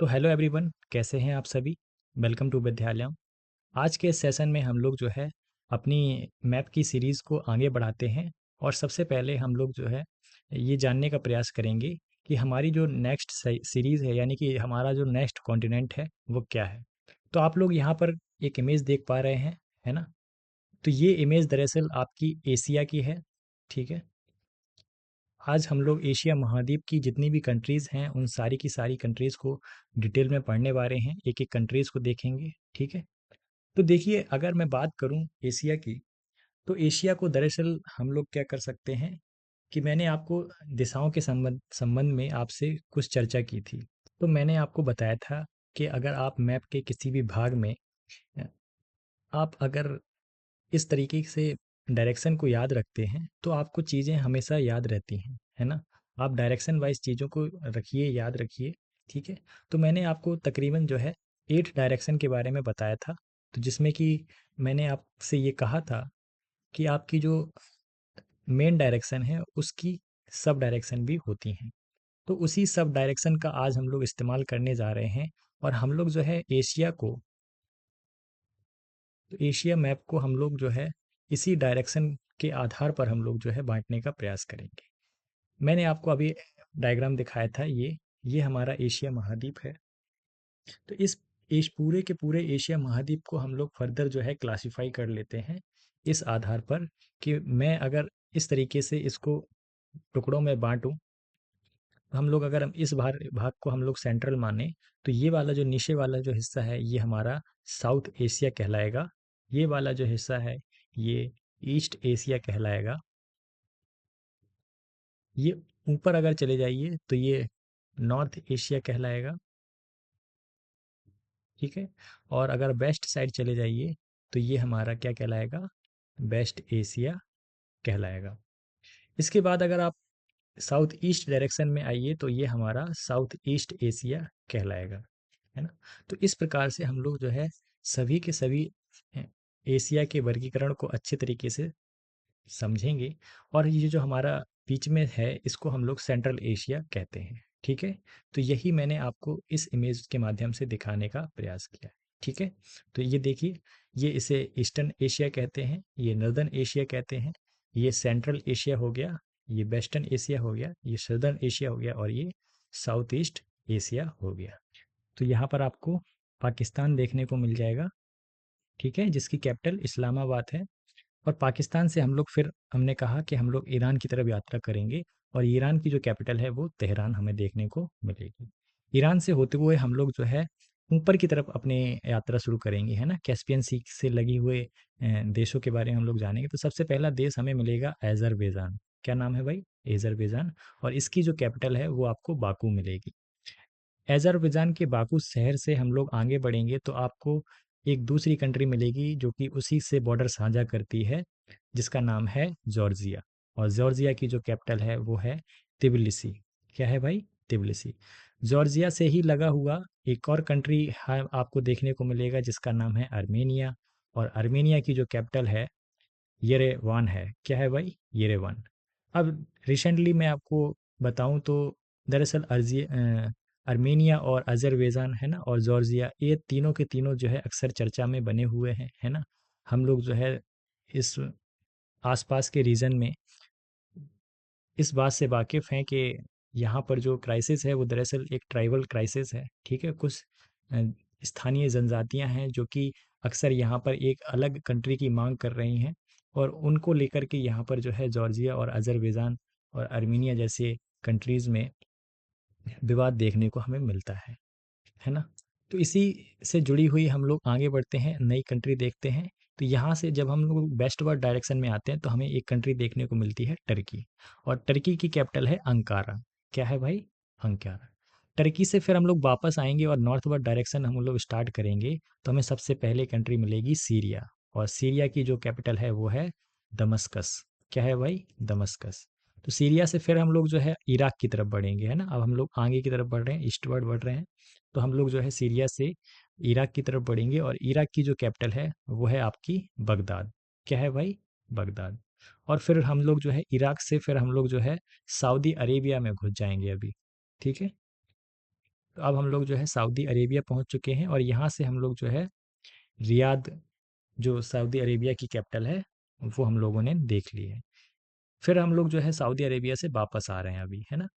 तो hello everyone, कैसे हैं आप सभी। वेलकम टू विद्यालय। आज के इस सेशन में हम लोग जो है अपनी मैप की सीरीज़ को आगे बढ़ाते हैं। और सबसे पहले हम लोग जो है ये जानने का प्रयास करेंगे कि हमारी जो नेक्स्ट सीरीज़ है, यानी कि हमारा जो नेक्स्ट कॉन्टिनेंट है वो क्या है। तो आप लोग यहाँ पर एक इमेज देख पा रहे हैं, है ना। तो ये इमेज दरअसल आपकी एशिया की है। ठीक है। आज हम लोग एशिया महाद्वीप की जितनी भी कंट्रीज़ हैं उन सारी की सारी कंट्रीज़ को डिटेल में पढ़ने वाले हैं, एक एक कंट्रीज़ को देखेंगे। ठीक है। तो देखिए, अगर मैं बात करूं एशिया की, तो एशिया को दरअसल हम लोग क्या कर सकते हैं कि मैंने आपको दिशाओं के संबंध संबंध में आपसे कुछ चर्चा की थी। तो मैंने आपको बताया था कि अगर आप मैप के किसी भी भाग में अ, आप अगर इस तरीके से डायरेक्शन को याद रखते हैं तो आपको चीज़ें हमेशा याद रहती हैं, है ना। आप डायरेक्शन वाइज चीज़ों को रखिए, याद रखिए। ठीक है। तो मैंने आपको तकरीबन जो है 8 डायरेक्शन के बारे में बताया था। तो जिसमें कि मैंने आपसे ये कहा था कि आपकी जो मेन डायरेक्शन है उसकी सब डायरेक्शन भी होती हैं। तो उसी सब डायरेक्शन का आज हम लोग इस्तेमाल करने जा रहे हैं। और हम लोग जो है एशिया को, तो एशिया मैप को हम लोग जो है इसी डायरेक्शन के आधार पर हम लोग जो है बांटने का प्रयास करेंगे। मैंने आपको अभी डायग्राम दिखाया था, ये हमारा एशिया महाद्वीप है। तो इस पूरे के पूरे एशिया महाद्वीप को हम लोग फर्दर जो है क्लासिफाई कर लेते हैं इस आधार पर कि मैं अगर इस तरीके से इसको टुकड़ों में बांटूं, तो हम लोग अगर हम इस भाग भाग को हम लोग सेंट्रल माने, तो ये वाला जो नीचे वाला जो हिस्सा है ये हमारा साउथ एशिया कहलाएगा। ये वाला जो हिस्सा है ये ईस्ट एशिया कहलाएगा। ये ऊपर अगर चले जाइए तो ये नॉर्थ एशिया कहलाएगा। ठीक है। और अगर वेस्ट साइड चले जाइए तो ये हमारा क्या कहलाएगा, वेस्ट एशिया कहलाएगा। इसके बाद अगर आप साउथ ईस्ट डायरेक्शन में आइए तो ये हमारा साउथ ईस्ट एशिया कहलाएगा, है ना। तो इस प्रकार से हम लोग जो है सभी के सभी अ, एशिया के वर्गीकरण को अच्छे तरीके से समझेंगे। और ये जो हमारा बीच में है इसको हम लोग सेंट्रल एशिया कहते हैं। ठीक है। तो यही मैंने आपको इस इमेज के माध्यम से दिखाने का प्रयास किया है। ठीक है। तो ये देखिए, ये इसे ईस्टर्न एशिया कहते हैं, ये नर्दर्न एशिया कहते हैं, ये सेंट्रल एशिया हो गया, ये वेस्टर्न एशिया हो गया, ये सदर्न एशिया हो गया, और ये साउथ ईस्ट एशिया हो गया। तो यहाँ पर आपको पाकिस्तान देखने को मिल जाएगा। ठीक है, जिसकी कैपिटल इस्लामाबाद है। और पाकिस्तान से हम लोग फिर हमने कहा कि हम लोग ईरान की तरफ यात्रा करेंगे। और ईरान की जो कैपिटल है वो तेहरान हमें देखने को मिलेगी। ईरान से होते हुए हम लोग जो है ऊपर की तरफ अपनी यात्रा शुरू करेंगे, है ना। कैस्पियन सी से लगी हुए देशों के बारे में हम लोग जानेंगे। तो सबसे पहला देश हमें मिलेगा अज़रबैजान। क्या नाम है भाई, अज़रबैजान। और इसकी जो कैपिटल है वो आपको बाकू मिलेगी। अज़रबैजान के बाकू शहर से हम लोग आगे बढ़ेंगे तो आपको एक दूसरी कंट्री मिलेगी जो कि उसी से बॉर्डर साझा करती है, जिसका नाम है जॉर्जिया। और जॉर्जिया की जो कैपिटल है वो है तिबिलिसी। क्या है भाई, तिबिलिसी। जॉर्जिया से ही लगा हुआ एक और कंट्री है आपको देखने को मिलेगा जिसका नाम है अर्मेनिया। और अर्मेनिया की जो कैपिटल है येरेवान है। क्या है भाई, येरेवान। अब रिसेंटली मैं आपको बताऊं तो दरअसल अर्मेनिया और अजरबैजान, है ना, और जॉर्जिया, ये तीनों के तीनों जो है अक्सर चर्चा में बने हुए हैं, है ना। हम लोग जो है इस आसपास के रीजन में इस बात से वाकिफ़ हैं कि यहाँ पर जो क्राइसिस है वो दरअसल एक ट्राइबल क्राइसिस है। ठीक है। कुछ अ, स्थानीय जनजातियाँ हैं जो कि अक्सर यहाँ पर एक अलग कंट्री की मांग कर रही हैं। और उनको लेकर के यहाँ पर जो है जॉर्जिया और अज़रबैजान और अर्मीनिया जैसे कंट्रीज़ में विवाद देखने को हमें मिलता है ना। तो इसी से जुड़ी हुई हम लोग आगे बढ़ते हैं, नई कंट्री देखते हैं। तो यहाँ से जब हम लोग वेस्टवर्ड डायरेक्शन में आते हैं तो हमें एक कंट्री देखने को मिलती है, टर्की। और टर्की की कैपिटल है अंकारा। क्या है भाई, अंकारा। टर्की से फिर हम लोग वापस आएंगे और नॉर्थवर्ड डायरेक्शन हम लोग स्टार्ट करेंगे तो हमें सबसे पहले कंट्री मिलेगी सीरिया। और सीरिया की जो कैपिटल है वो है दमस्कस। क्या है भाई, दमस्कस। तो सीरिया से फिर हम लोग जो है इराक की तरफ बढ़ेंगे, है ना। अब हम लोग आगे की तरफ बढ़ रहे हैं, ईस्टवर्ड बढ़ रहे हैं। तो हम लोग जो है सीरिया से इराक की तरफ बढ़ेंगे और इराक की जो कैपिटल है वो है आपकी बगदाद। क्या है भाई, बगदाद। और फिर हम लोग जो है इराक से फिर हम लोग जो है सऊदी अरेबिया में घुस जाएंगे अभी। ठीक है। तो अब हम लोग जो है सऊदी अरेबिया पहुंच चुके हैं और यहाँ से हम लोग जो है रियाद, जो सऊदी अरेबिया की कैपिटल है, वो हम लोगों ने देख ली है। फिर हम लोग जो है सऊदी अरेबिया से वापस आ रहे हैं अभी, है ना।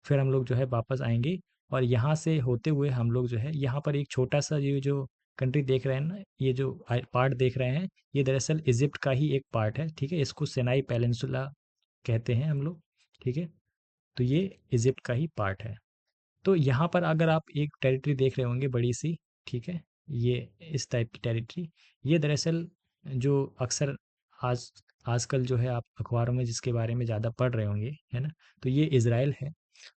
फिर हम लोग जो है वापस आएंगे और यहाँ से होते हुए हम लोग जो है यहाँ पर एक छोटा सा ये जो कंट्री देख रहे हैं ना, ये जो पार्ट देख रहे हैं, ये दरअसल इजिप्ट का ही एक पार्ट है, ठीक है। इसको सिनाई पेनिनसुला कहते हैं हम लोग, ठीक है। तो ये इजिप्ट का ही पार्ट है। तो यहाँ पर अगर आप एक टेरिटरी देख रहे होंगे बड़ी सी, ठीक है, ये इस टाइप की टेरिटरी, ये दरअसल जो अक्सर आज आजकल जो है आप अखबारों में जिसके बारे में ज़्यादा पढ़ रहे होंगे, है ना, तो ये इज़राइल है।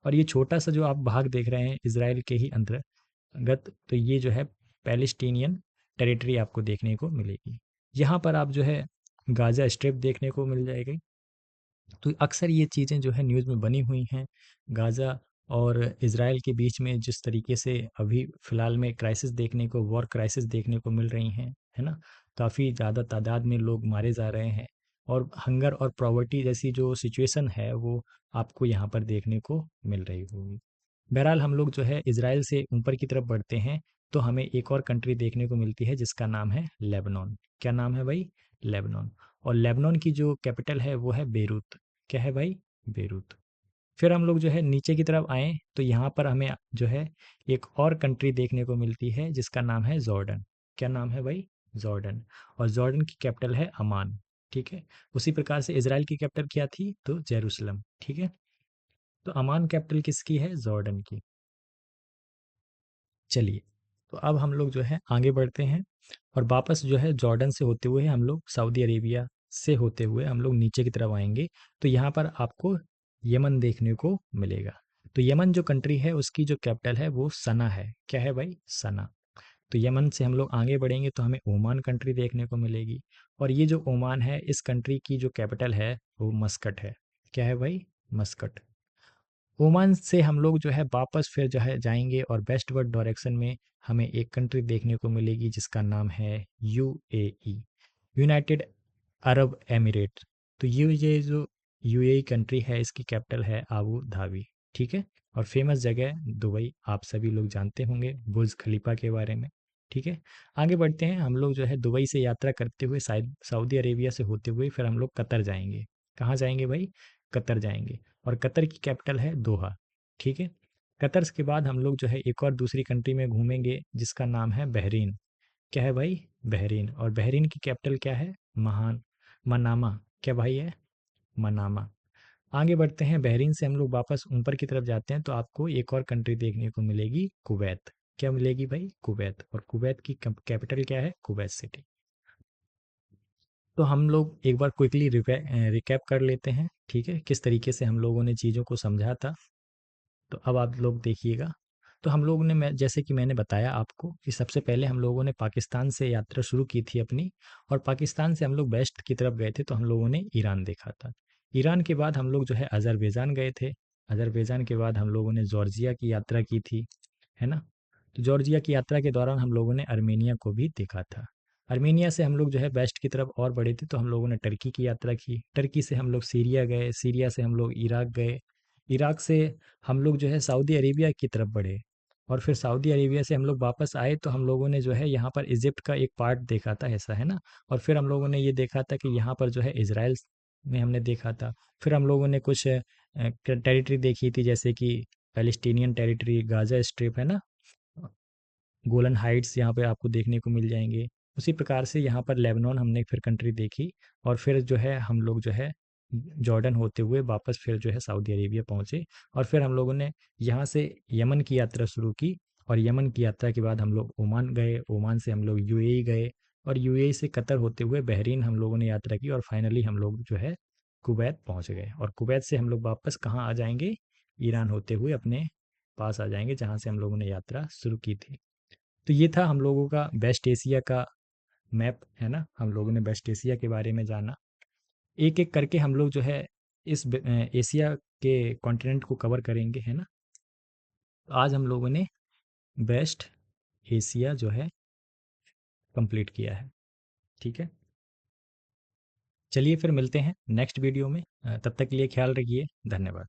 और ये छोटा सा जो आप भाग देख रहे हैं इज़राइल के ही अंतर्गत, तो ये जो है पैलेस्टीनियन टेरिटरी आपको देखने को मिलेगी। यहाँ पर आप जो है गाज़ा स्ट्रिप देखने को मिल जाएगी। तो अक्सर ये चीज़ें जो है न्यूज़ में बनी हुई हैं, गाज़ा और इज़राइल के बीच में जिस तरीके से अभी फ़िलहाल में क्राइसिस देखने को, वॉर क्राइसिस देखने को मिल रही हैं, है ना? काफ़ी ज़्यादा तादाद में लोग मारे जा रहे हैं और हंगर और पॉवर्टी जैसी जो सिचुएशन है, वो आपको यहाँ पर देखने को मिल रही होगी। बहरहाल हम लोग जो है इज़राइल से ऊपर की तरफ बढ़ते हैं, तो हमें एक और कंट्री देखने को मिलती है जिसका नाम है लेबनान। क्या नाम है भाई? लेबनान। और लेबनान की जो कैपिटल है वो है बेरूत। क्या है भाई? बेरूत। फिर हम लोग जो है नीचे की तरफ आएँ तो यहाँ पर हमें जो है एक और कंट्री देखने को मिलती है जिसका नाम है जॉर्डन। क्या नाम है भाई? जॉर्डन। और जॉर्डन की कैपिटल है अमान, ठीक है। उसी प्रकार से इज़राइल की कैपिटल क्या थी? तो जेरूसलम, ठीक है। तो अमान कैपिटल किसकी है? जॉर्डन की। चलिए, तो अब हम लोग जो है आगे बढ़ते हैं और वापस जो है जॉर्डन से होते हुए हम लोग सऊदी अरेबिया से होते हुए हम लोग नीचे की तरफ आएंगे। तो यहाँ पर आपको यमन देखने को मिलेगा। तो यमन जो कंट्री है उसकी जो कैपिटल है वो सना है। क्या है भाई? सना। तो यमन से हम लोग आगे बढ़ेंगे तो हमें ओमान कंट्री देखने को मिलेगी। और ये जो ओमान है इस कंट्री की जो कैपिटल है वो मस्कट है। क्या है भाई? मस्कट। ओमान से हम लोग जो है वापस फिर जो है जाएंगे और वेस्टवर्ड डायरेक्शन में हमें एक कंट्री देखने को मिलेगी जिसका नाम है यूएई, यूनाइटेड अरब एमिरेट। तो ये जो यूएई कंट्री है इसकी कैपिटल है आबू धाबी, ठीक है। और फेमस जगह दुबई, आप सभी लोग जानते होंगे बुर्ज खलीफा के बारे में, ठीक है। आगे बढ़ते हैं हम लोग जो है दुबई से यात्रा करते हुए शायद सऊदी अरेबिया से होते हुए फिर हम लोग कतर जाएंगे। कहाँ जाएंगे भाई? कतर जाएंगे। और कतर की कैपिटल है दोहा, ठीक है। कतर के बाद हम लोग जो है एक और दूसरी कंट्री में घूमेंगे जिसका नाम है बहरीन। क्या है भाई? बहरीन। और बहरीन की कैपिटल क्या है? महान मनामा। क्या भाई है? मनामा। आगे बढ़ते हैं, बहरीन से हम लोग वापस ऊपर की तरफ जाते हैं तो आपको एक और कंट्री देखने को मिलेगी, कुवैत। क्या मिलेगी भाई? कुवैत। और कुवैत की कैपिटल क्या है? Kuwait city. तो हम लोग एक बार क्विकली रिकैप कर लेते हैं, ठीक है, किस तरीके से हम लोगों ने चीज़ों को समझा था। तो अब आप लोग देखिएगा। तो हम लोगों ने, मैं जैसे कि मैंने बताया आपको कि सबसे पहले हम लोगों ने पाकिस्तान से यात्रा शुरू की थी अपनी। और पाकिस्तान से हम लोग वेस्ट की तरफ गए थे तो हम लोगों ने ईरान देखा था। ईरान के बाद हम लोग जो है अज़रबैजान गए थे। अज़रबैजान के बाद हम लोगों ने जॉर्जिया की यात्रा की थी, है ना। तो जॉर्जिया की यात्रा के दौरान हम लोगों ने अर्मेनिया को भी देखा था। अर्मेनिया से हम लोग जो है वेस्ट की तरफ और बढ़े थे तो हम लोगों ने टर्की की यात्रा की। टर्की से हम लोग सीरिया गए, सीरिया से हम लोग इराक गए, इराक से हम लोग जो है सऊदी अरेबिया की तरफ बढ़े। और फिर सऊदी अरेबिया से हम लोग वापस आए तो हम लोगों ने जो है यहाँ पर इजिप्ट का एक पार्ट देखा था, ऐसा है ना। और फिर हम लोगों ने ये देखा था कि यहाँ पर जो है इज़राइल में हमने देखा था। फिर हम लोगों ने कुछ टेरिटरी देखी थी जैसे कि पैलेस्टीनियन टेरिटरी, गाज़ा स्ट्रिप, है ना, गोलन हाइट्स यहाँ पे आपको देखने को मिल जाएंगे। उसी प्रकार से यहाँ पर लेबनान हमने फिर कंट्री देखी। और फिर जो है हम लोग जो है जॉर्डन होते हुए वापस फिर जो है सऊदी अरेबिया पहुँचे। और फिर हम लोगों ने यहाँ से यमन की यात्रा शुरू की। और यमन की यात्रा के बाद हम लोग ओमान गए, ओमान से हम लोग यूएई गए। और यूएई से कतर होते हुए बहरीन हम लोगों ने यात्रा की। और फाइनली हम लोग जो है कुवैत पहुँच गए। और कुवैत से हम लोग वापस कहाँ आ जाएंगे? ईरान होते हुए अपने पास आ जाएंगे जहाँ से हम लोगों ने यात्रा शुरू की थी। तो ये था हम लोगों का वेस्ट एशिया का मैप, है ना। हम लोगों ने वेस्ट एशिया के बारे में जाना। एक एक करके हम लोग जो है इस एशिया के कॉन्टिनेंट को कवर करेंगे, है ना। तो आज हम लोगों ने वेस्ट एशिया जो है कंप्लीट किया है, ठीक है। चलिए फिर मिलते हैं नेक्स्ट वीडियो में। तब तक के लिए ख्याल रखिए। धन्यवाद।